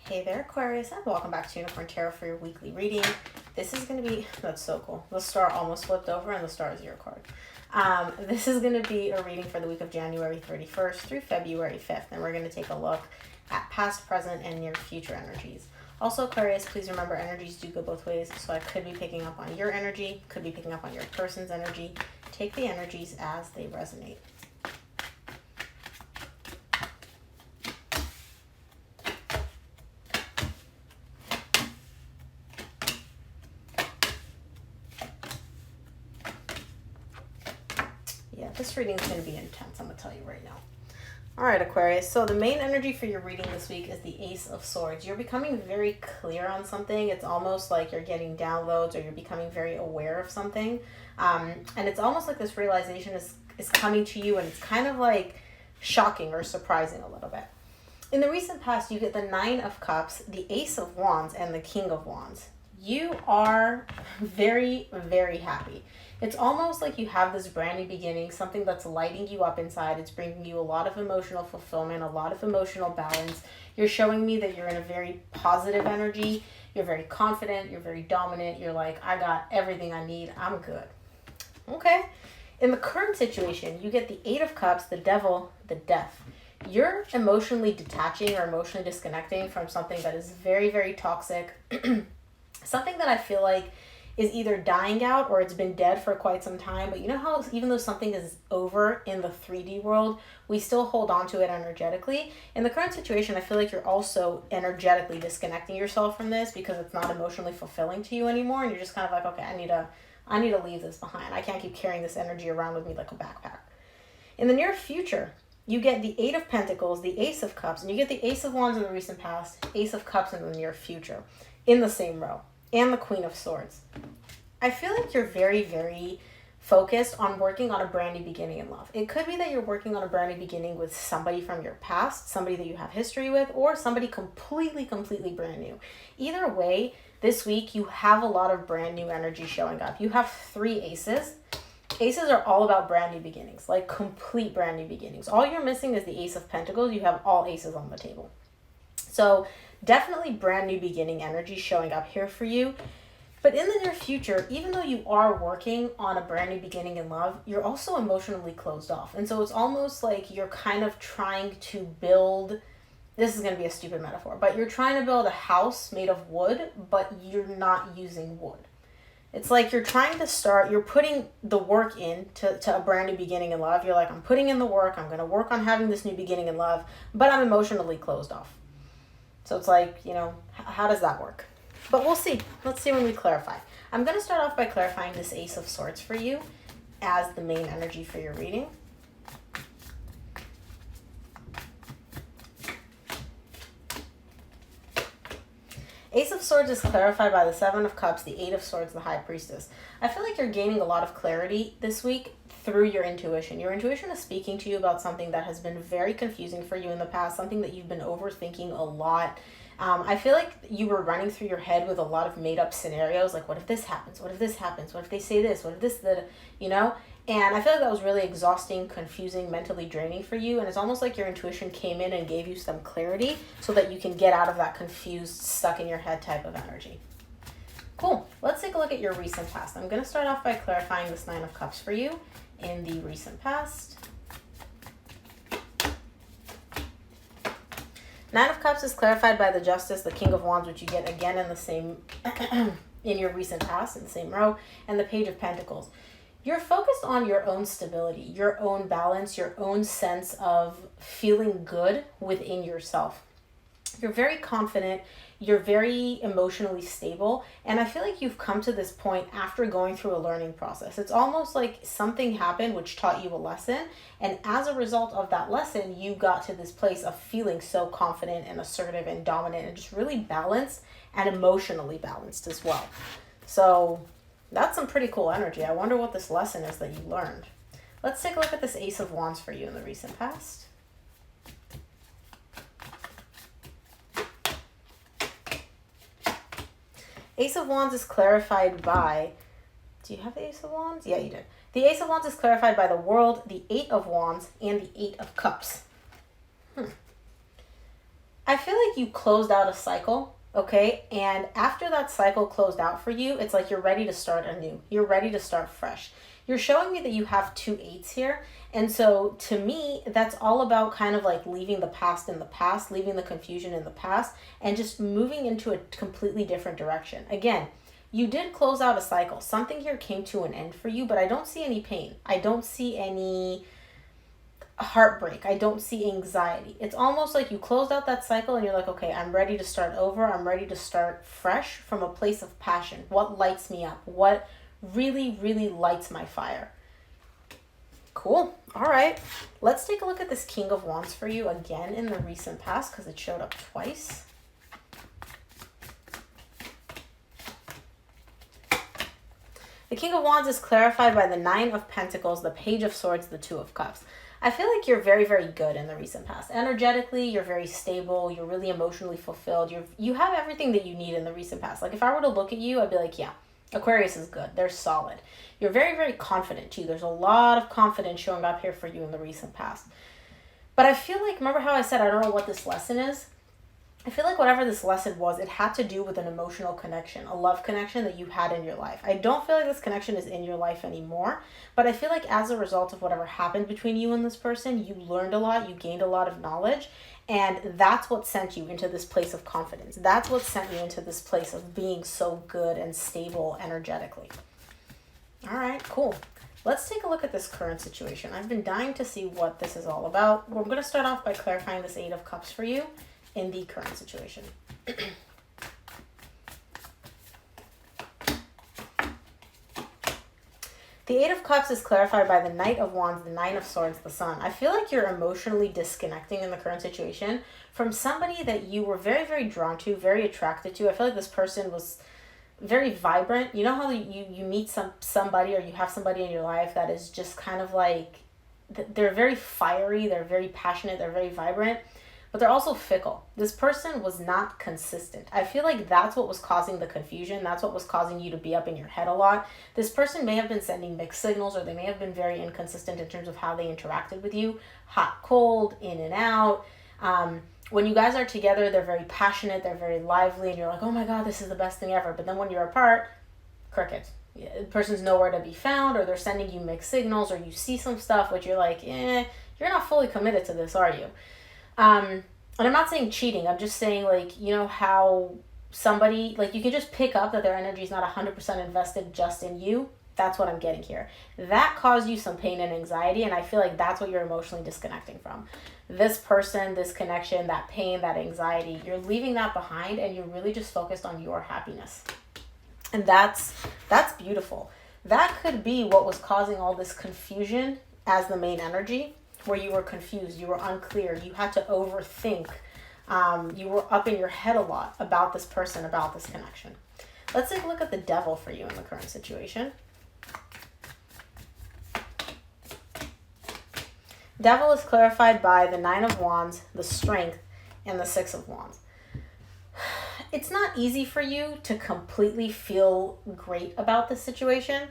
Hey there, Aquarius, and welcome back to Unicorn Tarot for your weekly reading. This is going to be, that's so cool. The star almost flipped over and the star is your card. This is going to be a reading for the week of January 31st through February 5th, and we're going to take a look at past, present, and near future energies. Also, Aquarius, please remember energies do go both ways, so I could be picking up on your energy, could be picking up on your person's energy. Take the energies as they resonate. This reading is going to be intense, I'm going to tell you right now. All right, Aquarius. So the main energy for your reading this week is the Ace of Swords. You're becoming very clear on something. It's almost like you're getting downloads or you're becoming very aware of something. And it's almost like this realization is coming to you and it's kind of like shocking or surprising a little bit. In the recent past, you get the Nine of Cups, the Ace of Wands, and the King of Wands. You are very, very happy. It's almost like you have this brand new beginning, something that's lighting you up inside. It's bringing you a lot of emotional fulfillment, a lot of emotional balance. You're showing me that you're in a very positive energy. You're very confident. You're very dominant. You're like, I got everything I need. I'm good. Okay. In the current situation, you get the Eight of Cups, the Devil, the Death. You're emotionally detaching or emotionally disconnecting from something that is very, very toxic. Something that I feel like is either dying out or it's been dead for quite some time. But you know how even though something is over in the 3D world, we still hold on to it energetically? In the current situation, I feel like you're also energetically disconnecting yourself from this because it's not emotionally fulfilling to you anymore. And you're just kind of like, okay, I need to leave this behind. I can't keep carrying this energy around with me like a backpack. In the near future, you get the Eight of Pentacles, the Ace of Cups, and you get the Ace of Wands in the recent past, Ace of Cups in the near future in the same row, and the Queen of Swords. I feel like you're very, very focused on working on a brand new beginning in love. It could be that you're working on a brand new beginning with somebody from your past, somebody that you have history with, or somebody completely brand new. Either way, this week you have a lot of brand new energy showing up. You have 3 aces. Aces are all about brand new beginnings, like complete brand new beginnings. All you're missing is the Ace of Pentacles. You have all aces on the table. So definitely brand new beginning energy showing up here for you. But in the near future, even though you are working on a brand new beginning in love, you're also emotionally closed off. And so it's almost like you're kind of trying to build, this is going to be a stupid metaphor, but you're trying to build a house made of wood, but you're not using wood. It's like you're trying to start, you're putting the work in to a brand new beginning in love. You're like, I'm putting in the work. I'm going to work on having this new beginning in love, but I'm emotionally closed off. So it's like, you know, how does that work? But we'll see. Let's see when we clarify. I'm going to start off by clarifying this Ace of Swords for you as the main energy for your reading. Ace of Swords is clarified by the Seven of Cups, the Eight of Swords, the High Priestess. I feel like you're gaining a lot of clarity this week through your intuition. Your intuition is speaking to you about something that has been very confusing for you in the past, something that you've been overthinking a lot. I feel like you were running through your head with a lot of made up scenarios, like what if this happens? What if this happens? What if they say this? What if this, that, you know? And I feel like that was really exhausting, confusing, mentally draining for you. And it's almost like your intuition came in and gave you some clarity so that you can get out of that confused, stuck in your head type of energy. Cool. Let's take a look at your recent past. I'm going to start off by clarifying this Nine of Cups for you in the recent past. Nine of Cups is clarified by the Justice, the King of Wands, which you get again in the same, in your recent past, in the same row, and the Page of Pentacles. You're focused on your own stability, your own balance, your own sense of feeling good within yourself. You're very confident, you're very emotionally stable, and I feel like you've come to this point after going through a learning process. It's almost like something happened which taught you a lesson, and as a result of that lesson, you got to this place of feeling so confident and assertive and dominant and just really balanced and emotionally balanced as well. So that's some pretty cool energy. I wonder what this lesson is that you learned. Let's take a look at this Ace of Wands for you in the recent past. Ace of Wands is clarified by, do you have the Ace of Wands? Yeah, you did. The Ace of Wands is clarified by the World, the Eight of Wands, and the Eight of Cups. I feel like you closed out a cycle, okay? And after that cycle closed out for you, it's like you're ready to start anew. You're ready to start fresh. You're showing me that you have 2 8s here. And so to me, that's all about kind of like leaving the past in the past, leaving the confusion in the past, and just moving into a completely different direction. Again, you did close out a cycle. Something here came to an end for you, but I don't see any pain. I don't see any heartbreak. I don't see anxiety. It's almost like you closed out that cycle and you're like, okay, I'm ready to start over. I'm ready to start fresh from a place of passion. What lights me up? What really, really lights my fire? Cool. All right. Let's take a look at this King of Wands for you again in the recent past because it showed up twice. The King of Wands is clarified by the 9 of Pentacles, the Page of Swords, the 2 of Cups. I feel like you're very, very good in the recent past. Energetically, you're very stable. You're really emotionally fulfilled. You have everything that you need in the recent past. Like if I were to look at you, I'd be like, yeah, Aquarius is good. They're solid. You're very, very confident too. There's a lot of confidence showing up here for you in the recent past. But I feel like, remember how I said I don't know what this lesson is? I feel like whatever this lesson was, it had to do with an emotional connection, a love connection that you had in your life. I don't feel like this connection is in your life anymore, but I feel like as a result of whatever happened between you and this person, you learned a lot, you gained a lot of knowledge, and that's what sent you into this place of confidence. That's what sent you into this place of being so good and stable energetically. All right, cool. Let's take a look at this current situation. I've been dying to see what this is all about. We're going to start off by clarifying this 8 of Cups for you in the current situation. The 8 of Cups is clarified by the Knight of Wands, the 9 of Swords, the Sun. I feel like you're emotionally disconnecting in the current situation from somebody that you were very, very drawn to, very attracted to. I feel like this person was very vibrant. You know how you meet somebody or you have somebody in your life that is just kind of like, they're very fiery, they're very passionate, they're very vibrant, but they're also fickle. This person was not consistent. I feel like that's what was causing the confusion. That's what was causing you to be up in your head a lot. This person may have been sending mixed signals, or they may have been very inconsistent in terms of how they interacted with you. Hot, cold, in and out. When you guys are together, they're very passionate, they're very lively, and you're like, oh my God, this is the best thing ever. But then when you're apart, crickets. The person's nowhere to be found, or they're sending you mixed signals, or you see some stuff which you're like, you're not fully committed to this, are you? And I'm not saying cheating. I'm just saying, like, you know how somebody, like, you can just pick up that their energy is not 100% invested just in you. That's what I'm getting here. That caused you some pain and anxiety, and I feel like that's what you're emotionally disconnecting from. This person, this connection, that pain, that anxiety, you're leaving that behind, and you're really just focused on your happiness. And that's beautiful. That could be what was causing all this confusion as the main energy, where you were confused, you were unclear, you had to overthink, you were up in your head a lot about this person, about this connection. Let's take a look at the Devil for you in the current situation. Devil is clarified by the 9 of Wands, the Strength, and the 6 of Wands. It's not easy for you to completely feel great about this situation.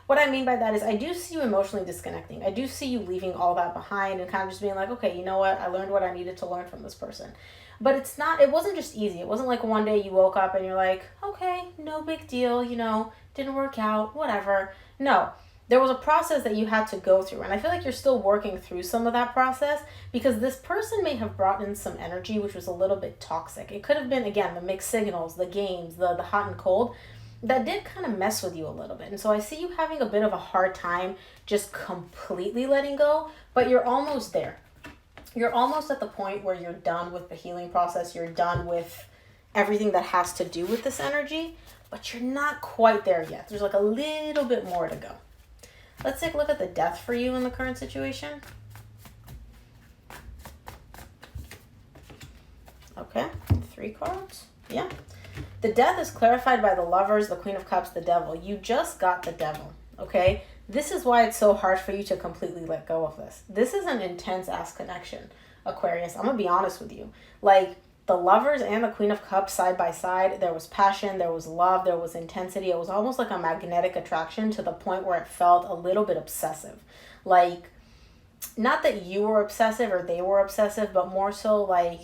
What I mean by that is I do see you emotionally disconnecting. I do see you leaving all that behind and kind of just being like, okay, you know what? I learned what I needed to learn from this person. But it wasn't just easy. It wasn't like one day you woke up and you're like, okay, no big deal, didn't work out, whatever. No, there was a process that you had to go through. And I feel like you're still working through some of that process because this person may have brought in some energy which was a little bit toxic. It could have been, again, the mixed signals, the games, the hot and cold. That did kind of mess with you a little bit. And so I see you having a bit of a hard time just completely letting go, but you're almost there. You're almost at the point where you're done with the healing process. You're done with everything that has to do with this energy, but you're not quite there yet. There's like a little bit more to go. Let's take a look at the Death for you in the current situation. Okay, 3 cards. Yeah. The Death is clarified by the Lovers, the Queen of Cups, the Devil. You just got the Devil, okay? This is why it's so hard for you to completely let go of this. This is an intense-ass connection, Aquarius. I'm going to be honest with you. Like, the Lovers and the Queen of Cups side by side, there was passion, there was love, there was intensity. It was almost like a magnetic attraction to the point where it felt a little bit obsessive. Like, not that you were obsessive or they were obsessive, but more so like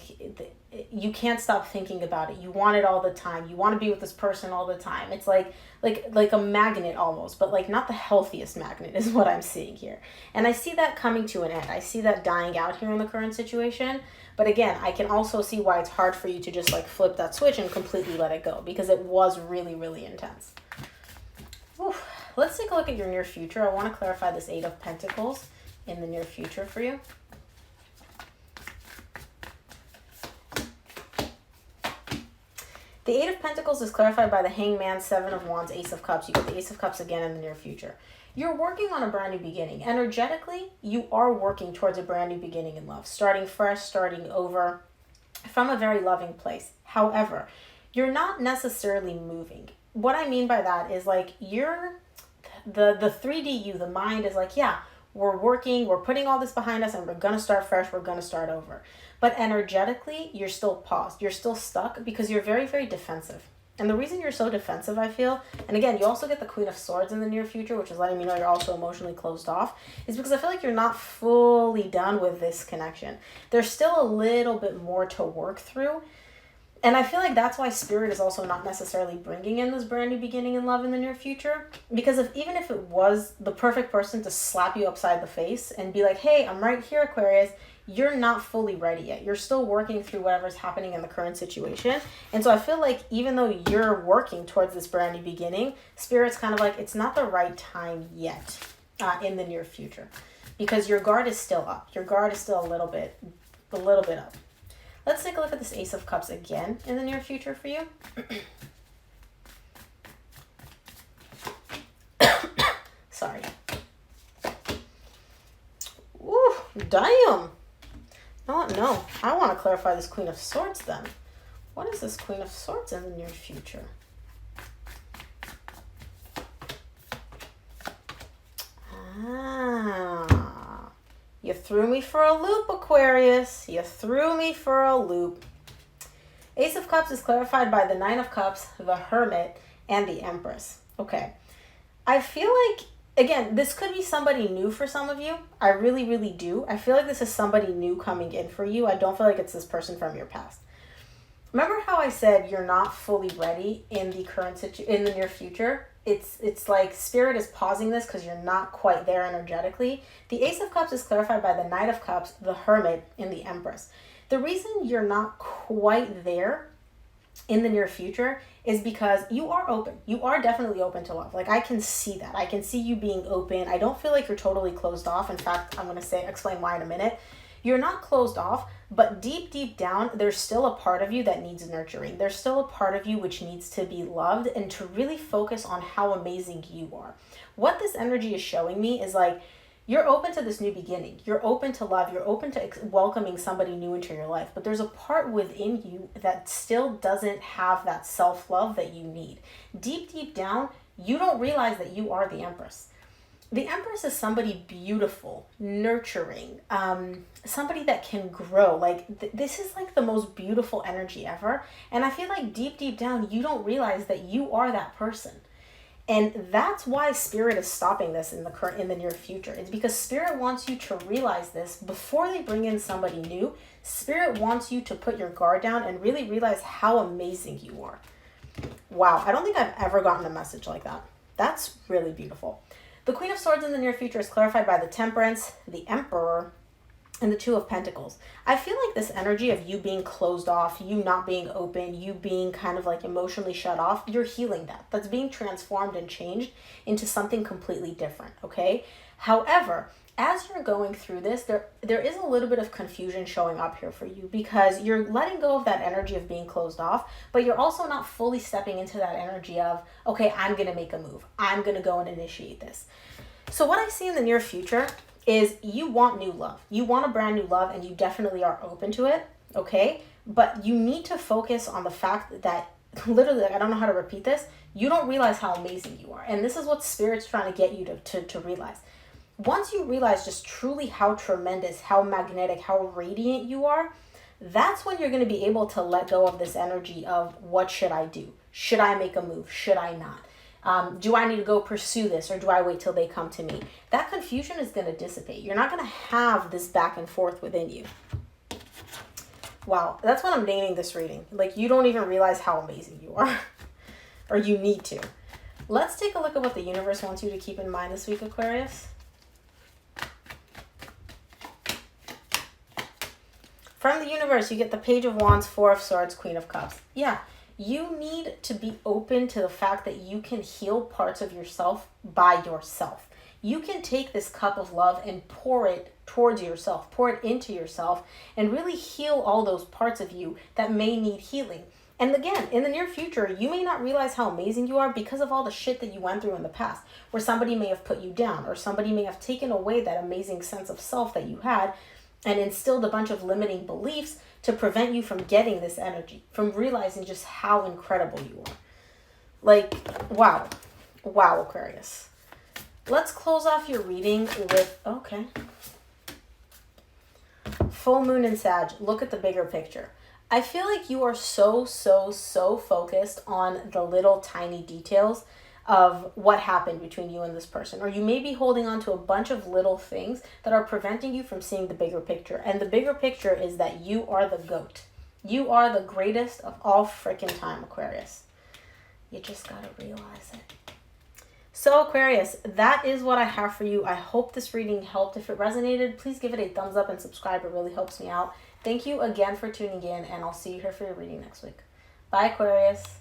you can't stop thinking about it. You want it all the time. You want to be with this person all the time. It's like a magnet almost, but like not the healthiest magnet is what I'm seeing here. And I see that coming to an end. I see that dying out here in the current situation. But again, I can also see why it's hard for you to just like flip that switch and completely let it go, because it was really, really intense. Oof. Let's take a look at your near future. I want to clarify this 8 of Pentacles in the near future for you. The 8 of Pentacles is clarified by the Hangman, 7 of Wands, Ace of Cups. You get the Ace of Cups again in the near future. You're working on a brand new beginning. Energetically, you are working towards a brand new beginning in love. Starting fresh, starting over, from a very loving place. However, you're not necessarily moving. What I mean by that is like you're, the 3D you, the mind is like, yeah, we're working, we're putting all this behind us and we're going to start fresh, we're going to start over. But energetically, you're still paused. You're still stuck because you're very, very defensive. And the reason you're so defensive, I feel, and again, you also get the Queen of Swords in the near future, which is letting me know you're also emotionally closed off, is because I feel like you're not fully done with this connection. There's still a little bit more to work through. And I feel like that's why Spirit is also not necessarily bringing in this brand new beginning in love in the near future. Because even if it was the perfect person to slap you upside the face and be like, hey, I'm right here, Aquarius, you're not fully ready yet. You're still working through whatever's happening in the current situation. And so I feel like even though you're working towards this brand new beginning, Spirit's kind of like, it's not the right time yet in the near future. Because your guard is still up. Your guard is still a little bit up. Let's take a look at this Ace of Cups again in the near future for you. Sorry. Ooh, damn. No, I want to clarify this Queen of Swords then. What is this Queen of Swords in the near future? You threw me for a loop, Aquarius. You threw me for a loop. Ace of Cups is clarified by the 9 of Cups, the Hermit, and the Empress. Okay. I feel like, again, this could be somebody new for some of you. I really, really do. I feel like this is somebody new coming in for you. I don't feel like it's this person from your past. Remember how I said you're not fully ready in the current in the near future? It's like Spirit is pausing this because you're not quite there energetically. The Ace of Cups is clarified by the Knight of Cups, the Hermit, and the Empress. The reason you're not quite there in the near future is because you are open. You are definitely open to love. Like, I can see that. I can see you being open. I don't feel like you're totally closed off. In fact, I'm going to explain why in a minute. You're not closed off, but deep, deep down, there's still a part of you that needs nurturing. There's still a part of you which needs to be loved and to really focus on how amazing you are. What this energy is showing me is like, you're open to this new beginning. You're open to love. You're open to welcoming somebody new into your life. But there's a part within you that still doesn't have that self-love that you need. Deep, deep down, you don't realize that you are the Empress. The Empress is somebody beautiful, nurturing, somebody that can grow. Like, this is like the most beautiful energy ever. And I feel like deep, deep down, you don't realize that you are that person. And that's why Spirit is stopping this in the near future. It's because Spirit wants you to realize this before they bring in somebody new. Spirit wants you to put your guard down and really realize how amazing you are. Wow, I don't think I've ever gotten a message like that. That's really beautiful. The Queen of Swords in the near future is clarified by the Temperance, the Emperor, and the 2 of Pentacles. I feel like this energy of you being closed off, you not being open, you being kind of like emotionally shut off, you're healing that. That's being transformed and changed into something completely different, okay? However, as you're going through this, there is a little bit of confusion showing up here for you because you're letting go of that energy of being closed off, but you're also not fully stepping into that energy of, okay, I'm going to make a move. I'm going to go and initiate this. So what I see in the near future is you want new love. You want a brand new love and you definitely are open to it, okay? But you need to focus on the fact that literally, like, I don't know how to repeat this, you don't realize how amazing you are. And this is what Spirit's trying to get you to realize. Once you realize just truly how tremendous, how magnetic, how radiant you are, that's when you're going to be able to let go of this energy of what should I do? Should I make a move? Should I not? Do I need to go pursue this or do I wait till they come to me? That confusion is going to dissipate. You're not going to have this back and forth within you. Wow, that's what I'm naming this reading. Like, you don't even realize how amazing you are. Or you need to. Let's take a look at what the universe wants you to keep in mind this week, Aquarius. From the universe, you get the Page of Wands, Four of Swords, Queen of Cups. Yeah, you need to be open to the fact that you can heal parts of yourself by yourself. You can take this cup of love and pour it towards yourself, pour it into yourself, and really heal all those parts of you that may need healing. And again, in the near future, you may not realize how amazing you are because of all the shit that you went through in the past, where somebody may have put you down, or somebody may have taken away that amazing sense of self that you had and instilled a bunch of limiting beliefs to prevent you from getting this energy, from realizing just how incredible you are. Like, wow. Wow, Aquarius. Let's close off your reading with, okay. Full moon in Sag. Look at the bigger picture. I feel like you are so focused on the little tiny details of what happened between you and this person. Or you may be holding on to a bunch of little things that are preventing you from seeing the bigger picture. And the bigger picture is that you are the GOAT. You are the greatest of all freaking time, Aquarius. You just gotta realize it. So Aquarius, that is what I have for you. I hope this reading helped. If it resonated, please give it a thumbs up and subscribe. It really helps me out. Thank you again for tuning in, and I'll see you here for your reading next week. Bye, Aquarius.